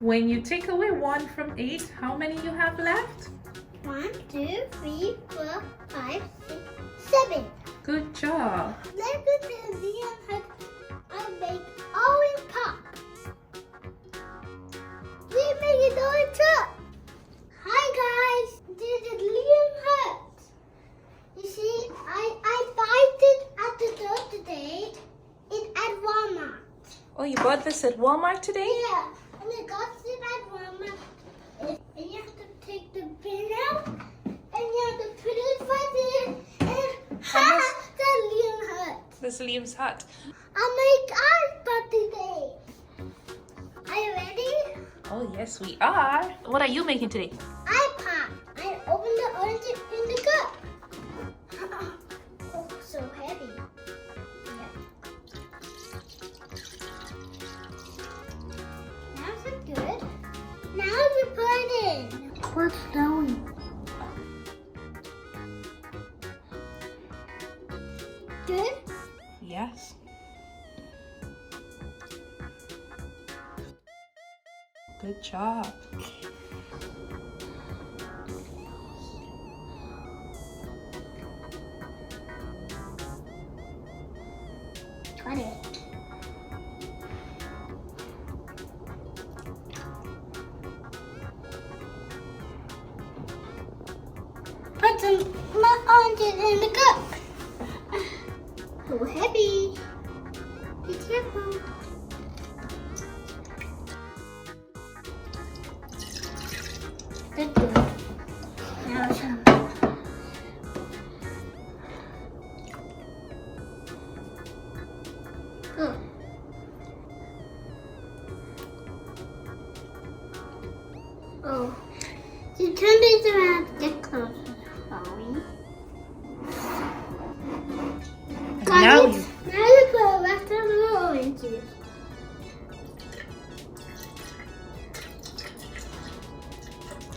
when you take away 1 from 8, how many you have left? 1, 2, 3, 4, 5, 6, 7. Good job. Let's go to the Leon hut. I make orange pop. We make it orange too. Hi guys, this is Leon hut. You see, I bought it at the store today. It's at Walmart. Oh, you bought this at Walmart today? Yeah, and I got it at Walmart. And you have to take the pin out, and you have to put it right there, and the Leon hut. This is Liam's hut. I make ice pop today. Are you ready? Oh, yes, we are. What are you making today? I pop. I open the orange in the cup. Oh, so heavy. Yeah. Now it's good. Now we put in. What's going? Good? Yes. Good job. Got it. Put some oranges in the cup. So heavy. Be careful. That's good. Now some. Oh. Oh. You turn these around. Get closer. Sorry. Got Now it. Now you put the rest of the oranges.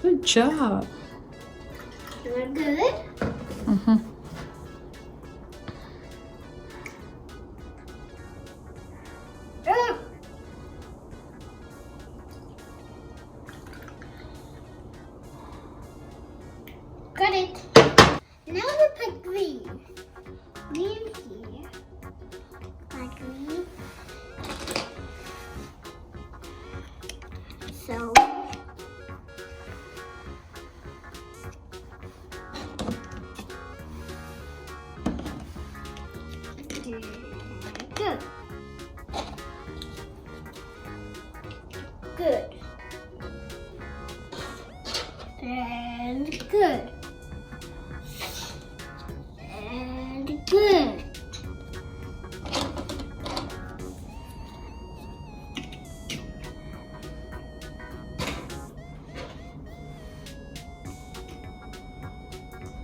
Good job. They're good. Mm-hmm. Oh. Got it. Now we put green. Green here. Like green. So. Good. Good. And good. And good.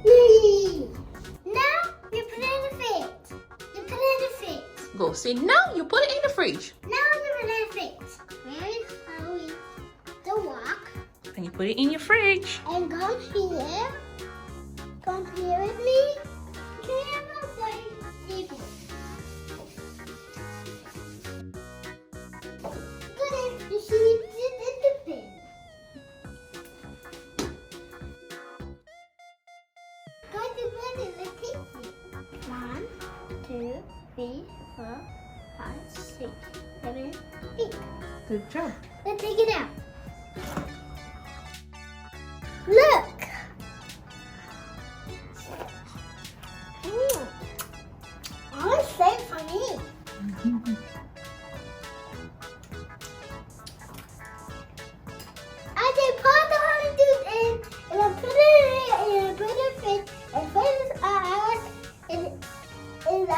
Yay! Now you put it in the fridge. You put it in the fridge. Go. Say now you put it in the fridge. Now you put it in the fridge. Very slowly. The walk. And you put it in your fridge. And come here. Come here with me. Camera play table. Good. You see it in the bin. Got the bin in the kitchen. 1, 2, 3, 4, 5, 6, 7, 8. Good job. Let's take it out. Look! Oh, it's safe for me. I just put the honeydew in, and I put it in, and I put it in, and put it out, and I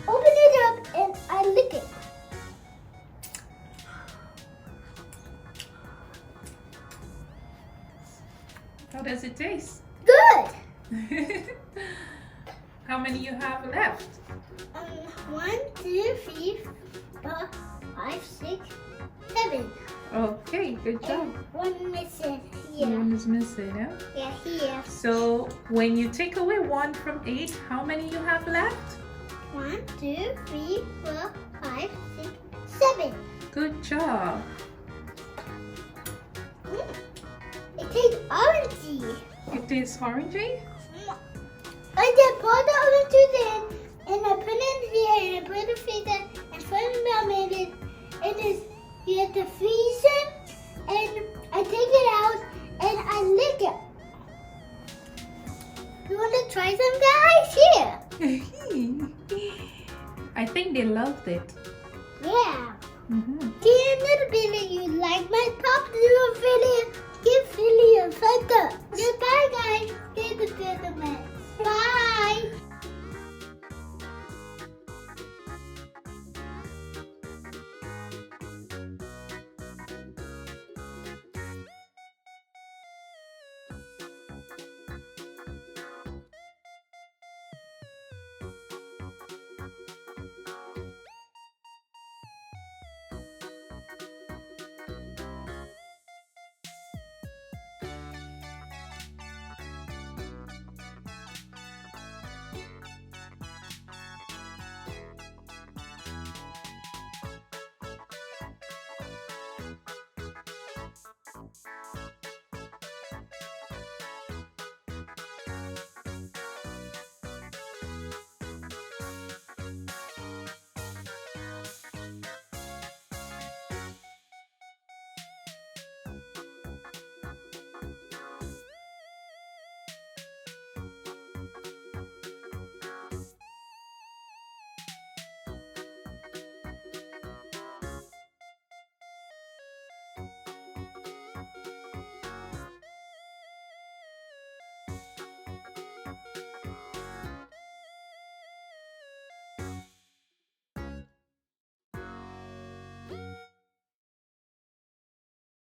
open it up, and I lick it. How does it taste? Good. How many you have left? 1, 2, 3, 4, 5, 6, 7. Okay, good job. And one missing here. One is missing, yeah? Yeah, here. So when you take away 1 from 8, how many you have left? 1, 2, 3, 4, 5, 6, 7. Good job. tastes orangey. It tastes orangey? I just pour the orange juice in, and I put it in the freezer, and I put it in the freezer, and put it in the minute, and you have to freeze it, and I take it out, and I lick it. You want to try some, guys? Here. I think they loved it.